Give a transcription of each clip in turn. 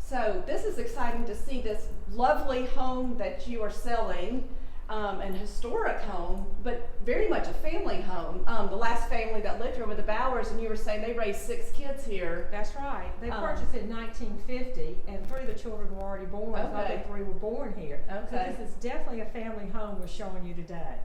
So this is exciting to see this lovely home that you are selling, an historic home, but very much a family home. The last family that lived here were the Bowers, and you were saying they raised 6 kids here. That's right. They purchased it in 1950, and 3 of the children were already born. Okay. The other 3 were born here. Okay. So this is definitely a family home we're showing you today.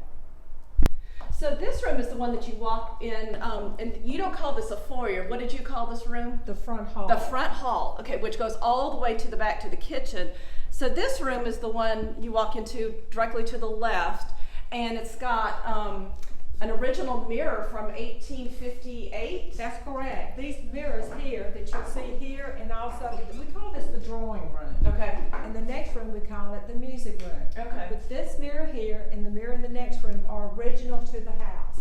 So this room is the one that you walk in, and you don't call this a foyer. What did you call this room? The front hall. The front hall, okay, which goes all the way to the back to the kitchen. So this room is the one you walk into directly to the left, and it's got an original mirror from 1858. That's correct. These mirrors here that you'll see here, and also we call this the drawing room. Okay. And the next room we call it the music room. Okay. But this mirror here and the mirror in the next room are original to the house.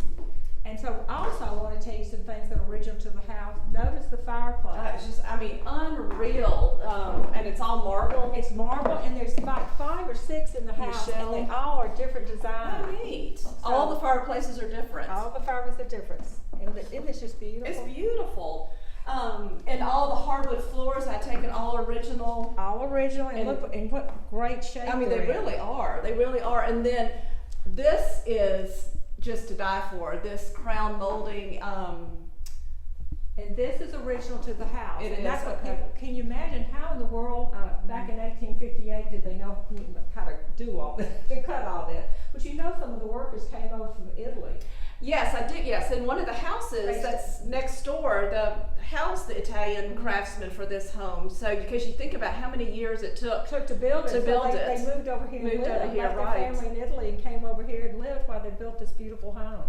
And so also I want to tell you some things that are original to the house. Notice the fireplace. It's just, I mean, unreal, and it's all marble. It's marble, and there's about 5 or 6 in the house, Michelle. and they all are different designs. Oh, neat. All the fireplaces are different. All the fireplaces are different. Isn't it just beautiful? It's beautiful. And all the hardwood floors, I take it all original. All original, and look, and what great shape. I mean, they they're in. really are. They really are. And then this is just to die for. This crown molding. And this is original to the house. It and is, that's what okay. can you imagine how in the world back in 1858 did they know how to do all this, to cut all this? But you know, some of the workers came over from Italy. Yes, I did. Yes, in one of the houses that's next door, the Italian craftsman for this home. So because you think about how many years it took to build it. To build it. They moved over here and lived. Over here, left right. their family in Italy and came over here and lived while they built this beautiful home.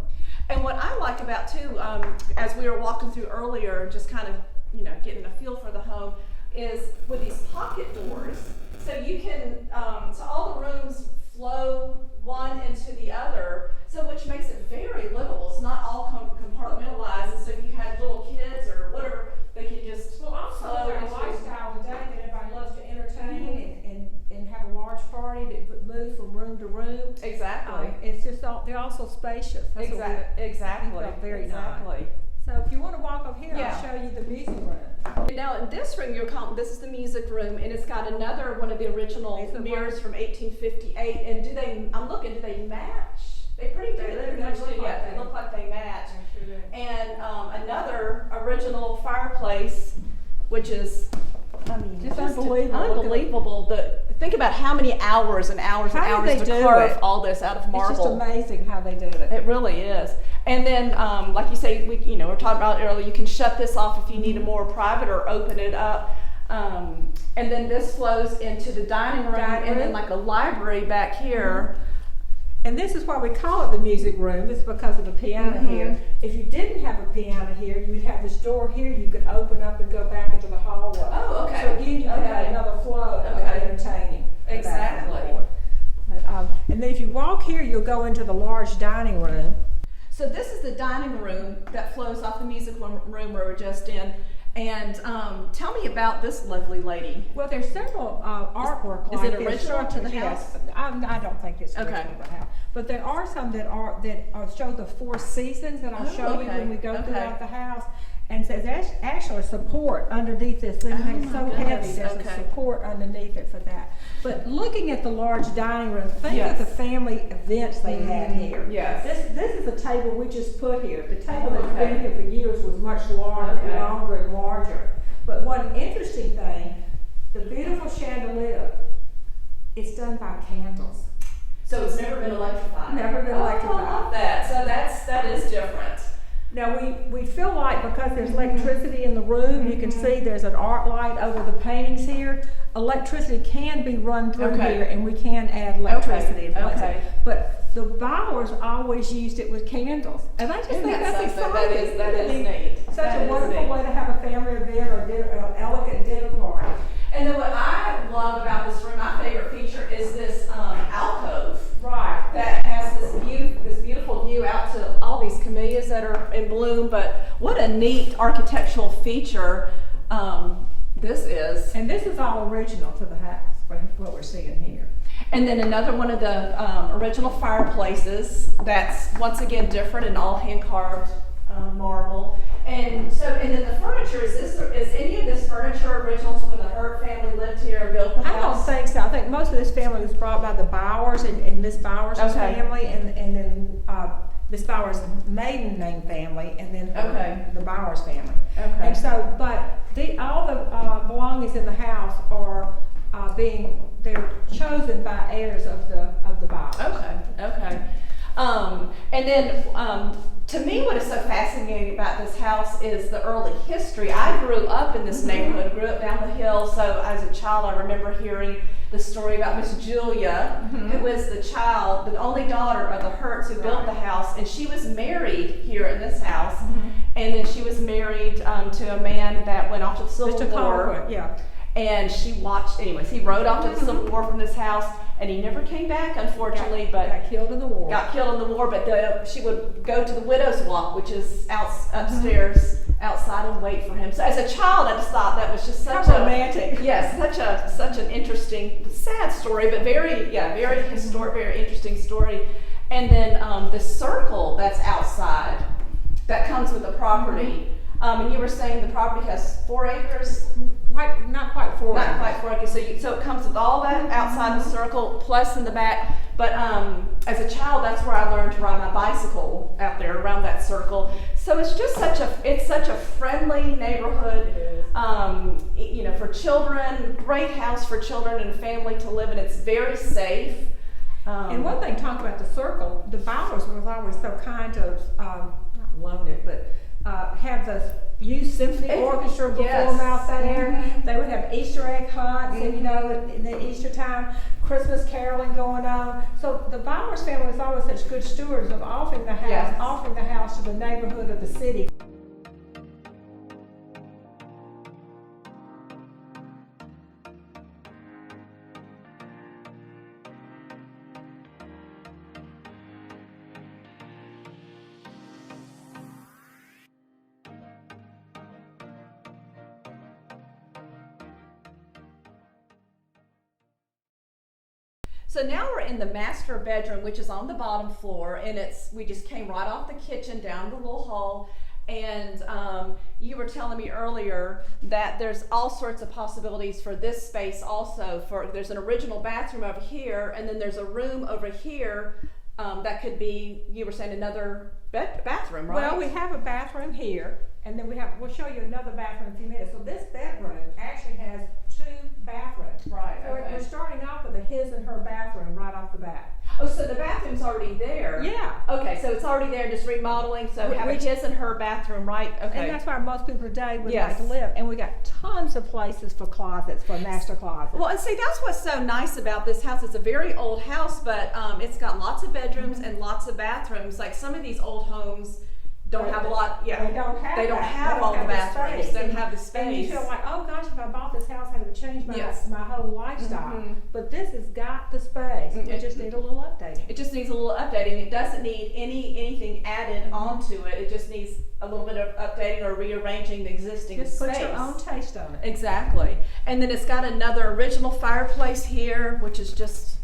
And what I like about too, as we were walking through earlier, just kind of, getting a feel for the home, is with these pocket doors. So you can, so all the rooms flow one into the other, so which makes it very livable. It's not all compartmentalized, and so if you had little kids or whatever, they can just Well, also flow with our into. lifestyle today that everybody loves to entertain and have a large party that moves from room to room. Exactly. It's just they're also spacious. That's what Exactly. we felt very exactly. nice. So if you want to walk up here, Yeah. I'll show you the music room. Now in this room, this is the music room, and it's got another one of the original mirrors from 1858. And do they match? They pretty much do. Yeah, they look like they match. And another original fireplace, which is, Just unbelievable. Unbelievable. Think about how many hours and hours and How hours did to they do carve it? all this out of marble. It's just amazing how they did it. It really is. And then, like you say, we were talking about it earlier, you can shut this off if you need a more private or open it up. And then this flows into the dining room and then like a library back here. And this is why we call it the music room. It's because of the piano here. If you didn't have a piano here, you would have this door here you could open up and go back into the hallway. Oh, okay. So again, you could have another flow of entertaining. Exactly. And then if you walk here, you'll go into the large dining room. So this is the dining room that flows off the music room we were just in. And tell me about this lovely lady. Well, there's several artwork is like it this. original to the house? I don't think it's original to the house. But there are some that show the 4 seasons that I'll show you when we go throughout the house. And so there's actually a support underneath this. This thing is so heavy, there's a support underneath it for that. But looking at the large dining room, think of the family events they had here. Yes. This is a table we just put here. The table that's been here for years was much longer and larger. But one interesting thing, the beautiful chandelier, it's done by candles. So it's never been electrified. Never been electrified. I love that. So that is different. Now we feel like because there's electricity in the room, you can see there's an art light over the paintings here. Electricity can be run through here, and we can add electricity in places. But the Bowers always used it with candles, and I just think that's exciting. That is neat. Such a wonderful way to have a family event or an elegant dinner party. And then what I love about this room, my favorite feature is this alcove. Right. That has this beautiful view out to all these camellias that are in bloom. But what a neat architectural feature this is. And this is all original to the house, what we're seeing here. And then another one of the original fireplaces that's once again different and all hand carved marble. And so, and then the furniture, is any of this furniture original to when the Hurt family lived here or built the I don't house? think so. I think most of this family was brought by the Bowers and Miss Bowers' family, and then Miss Bowers' maiden name family, and then the Bowers family. Okay. And so, but all the belongings in the house are they're chosen by heirs of the Bowers. Okay. And then to me, what is so fascinating about this house is the early history. I grew up in this neighborhood, grew up down the hill, so as a child I remember hearing the story about Miss Julia, who was the only daughter of the Hurts who built the house, and she was married here in this house, and then she was married to a man that went off to the Civil War. And she watched, anyways, he rode off to the Civil War from this house, and he never came back, unfortunately, but got killed in the war. But she would go to the Widow's Walk, which is upstairs outside, and wait for him. So as a child, I just thought that was just such romantic. Yes, such an interesting, sad story, but very historic, very interesting story. And then the circle that's outside that comes with the property. And you were saying the property has 4 acres. Not quite 4 acres. Not quite 4 acres. So it comes with all that outside the circle, plus in the back. But as a child, that's where I learned to ride my bicycle out there around that circle. So it's just such a friendly neighborhood. For children, great house for children and family to live in. It's very safe. And one thing, talking about the circle, the Bowers was always so kind to not loan it, but have the youth symphony orchestra perform out there. They would have Easter egg hunts, and in the Easter time, Christmas caroling going on. So the Bowers family was always such good stewards of offering the house to the neighborhood of the city. So now we're in the master bedroom, which is on the bottom floor, and we just came right off the kitchen down the little hall. And you were telling me earlier that there's all sorts of possibilities for this space also. There's an original bathroom over here, and then there's a room over here that could be, you were saying, another bathroom, right? Well, we have a bathroom here, and then we'll show you another bathroom in a few minutes. So this bedroom actually has 2 bathrooms. Right. So we're starting off with a his and her bathroom right off the bat. Oh, so the bathroom's already there. Yeah. Okay, so it's already there, just remodeling. So we have a his and her bathroom, right? Okay. And that's where most people today would like to live. And we got tons of places for closets, for master closets. Well, and see, that's what's so nice about this house. It's a very old house, but it's got lots of bedrooms and lots of bathrooms. Like some of these old homes don't have a lot. Yeah, they don't have all the bathrooms. Space. They don't have the space. And you feel like, oh gosh, if I bought this house, I would change my whole lifestyle. But this has got the space. It just needs a little updating. It just needs a little updating. It doesn't need anything added onto it. It just needs a little bit of updating or rearranging the existing space. Just put your own taste on it. Exactly. And then it's got another original fireplace here, which is just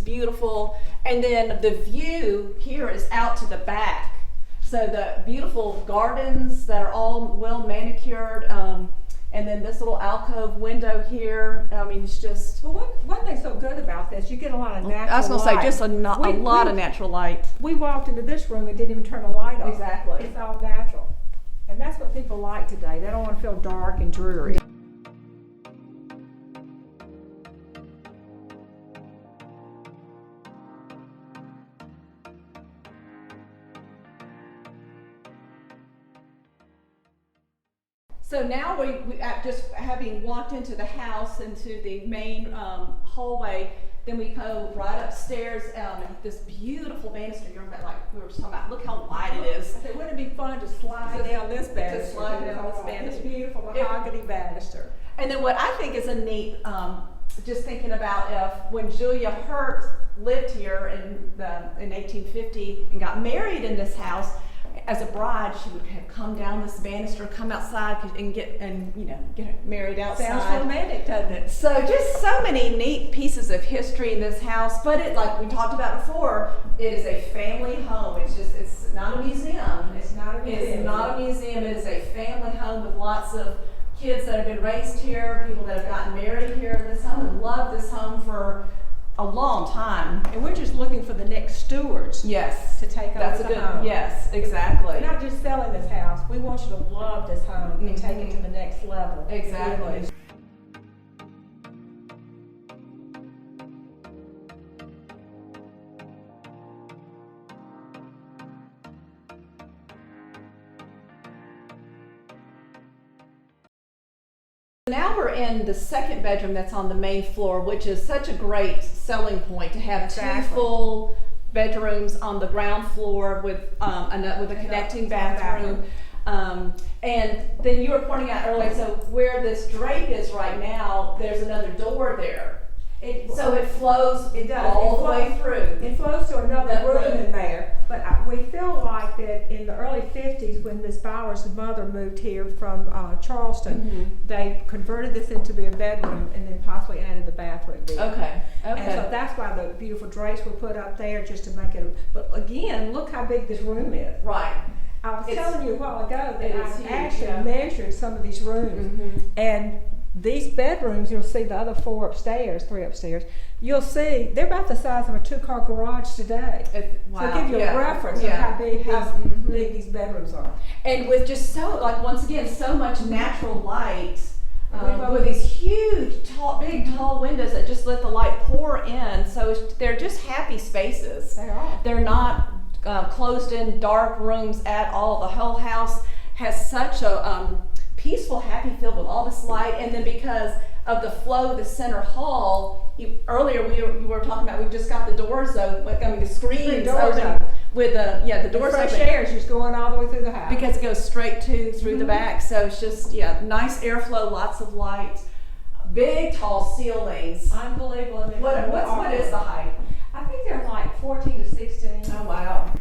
beautiful. And then the view here is out to the back. So the beautiful gardens that are all well manicured, and then this little alcove window here. It's just. Well, one thing's so good about this, you get a lot of natural light. I was going to say, just a lot of natural light. We walked into this room and didn't even turn the light on. Exactly. It's all natural. And that's what people like today. They don't want to feel dark and dreary. So now we just having walked into the house, into the main hallway, then we go right upstairs, and this beautiful banister. You remember, like we were talking about, look how wide it is. I said, wouldn't it be fun to slide down this banister? To slide down this banister. It's beautiful mahogany banister. And then what I think is a neat, just thinking about when Julia Hurt lived here in 1850 and got married in this house, as a bride, she would have come down this banister, come outside and get married outside. Sounds romantic, doesn't it? So just so many neat pieces of history in this house, but it, like we talked about before, it is a family home. It's not a museum. It's not a museum. It's not a museum. It is a family home with lots of kids that have been raised here, people that have gotten married here in this home and loved this home for a long time. And we're just looking for the next stewards. Yes. To take That's over a the good, home. yes, exactly. We're not just selling this house. We want you to love this home and take it to the next level. Exactly. Really. Now we're in the second bedroom that's on the main floor, which is such a great selling point to have two full bedrooms on the ground floor with a connecting bathroom. And then you were pointing out earlier, so where this drape is right now, there's another door there. So it flows all the way through. It flows to another room in there. But we feel like that in the early 50s, when Miss Bauer's mother moved here from Charleston, they converted this into be a bedroom and then possibly added the bathroom there. Okay. And so that's why the beautiful drapes were put up there, just to make it. But again, look how big this room is. Right. I was telling you a while ago that I huge, actually measured some of these rooms, and these bedrooms, you'll see the other three upstairs, you'll see they're about the size of a 2-car garage today. Wow. So give you a reference of how big these bedrooms are. And with just once again, so much natural light, with these huge, big, tall windows that just let the light pour in. So they're just happy spaces. They are. They're not closed-in, dark rooms at all. The whole house has such a peaceful, happy feel with all this light, and then because of the flow of the center hall, earlier we were talking about, we just got the doors open, the screens open with the doors fresh open. air is just going all the way through the house. Because it goes straight through the back, so it's just, nice airflow, lots of light, big tall ceilings. Unbelievable. What is the height? I think they're like 14 to 16. Oh wow.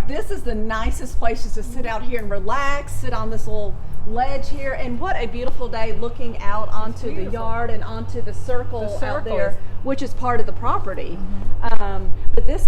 This is the nicest place just to sit out here and relax, sit on this little ledge here, and what a beautiful day looking out onto the yard and onto the circle out there, which is part of the property. But this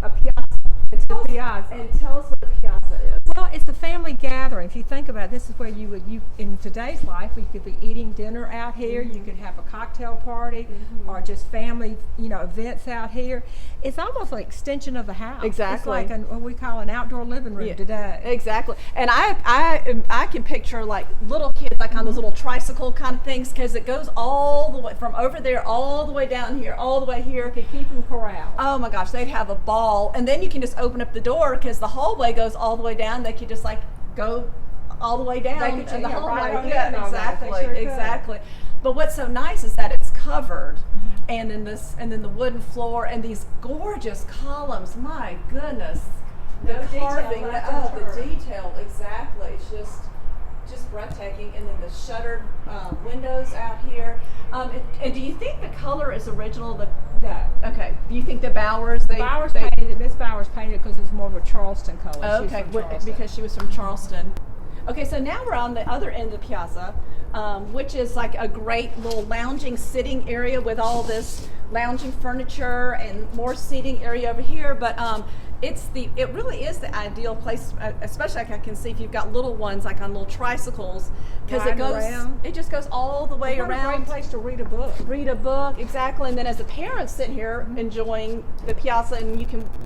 a piazza. And tell us what a piazza is. Well, it's a family gathering. If you think about it, this is where you in today's life, you could be eating dinner out here. You could have a cocktail party or just family, events out here. It's almost like an extension of the house. Exactly. It's like what we call an outdoor living room today. Exactly. And I can picture like little kids like on those little tricycle kind of things, because it goes all the way from over there all the way down here, all the way here. You could keep them corralled. Oh my gosh, they'd have a ball. And then you can just open up the door because the hallway goes all the way down. They could just like go all the way down. They could, and the hallway. right Exactly. sure exactly. But what's so nice is that it's covered, and then the wooden floor and these gorgeous columns. My goodness, the carving, the detail. Exactly. It's just breathtaking. And then the shuttered windows out here. And do you think the color is original? No. Okay. Do you think the Bowers? Miss Bowers painted because it's more of a Charleston color. Oh, okay, because she was from Charleston. Okay, so now we're on the other end of the piazza, which is like a great little lounging sitting area with all this lounging furniture and more seating area over here. But it really is the ideal place, especially like I can see if you've got little ones like on little tricycles, because it just goes all the way around. What a great place to read a book. Read a book, exactly. And then as a parent sitting here enjoying the piazza, and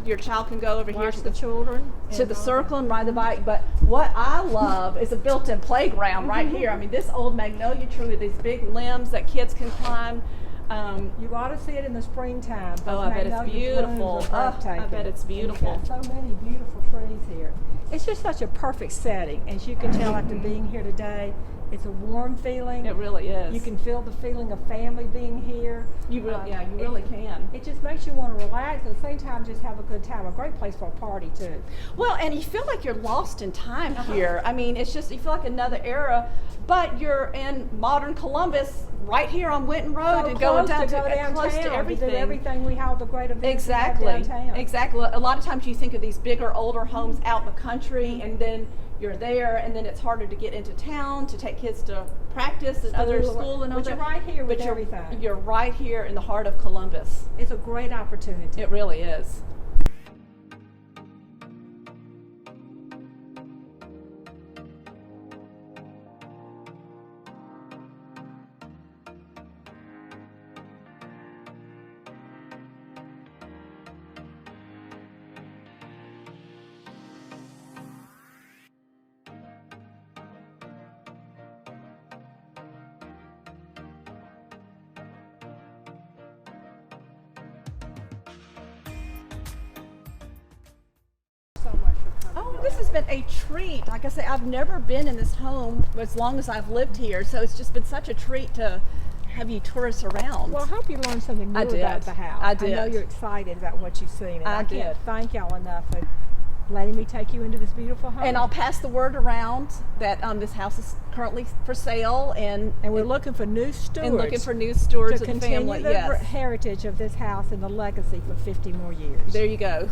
your child can go over here to the children to the circle and ride the bike. But what I love is a built-in playground right here. I mean, this old magnolia tree with these big limbs that kids can climb. You ought to see it in the springtime. Oh, I bet it's beautiful. I bet it's beautiful. We've got so many beautiful trees here. It's just such a perfect setting. As you can tell after being here today, It's a warm feeling. It really is. You can feel the feeling of family being here. You really can. It just makes you want to relax, at the same time just have a good time. A great place for a party too. Well, and you feel like you're lost in time here. I mean, it's just, you feel like another era, but you're in modern Columbus, right here on Wynnton Road, So and going close down to close to everything. Everything we have, the great events Exactly. we have downtown. Exactly. A lot of times you think of these bigger, older homes out in the country, and then you're there, and then it's harder to get into town to take kids to practice and other school and But other. you're right here with But everything. you're right here in the heart of Columbus. It's a great opportunity. It really is. So much for coming. Oh, this has been a treat. Like I say, I've never been in this home as long as I've lived here, so it's just been such a treat to have you tour us around. Well, I hope you learned something new I did. about the house. I did. I know you're excited about what you've seen. And I I did. can't thank y'all enough for letting me take you into this beautiful home. And I'll pass the word around that this house is currently for sale, and we're looking for new stewards. and looking for new stewards to of the continue family. the Yes. heritage of this house and the legacy for 50 more years. There you go.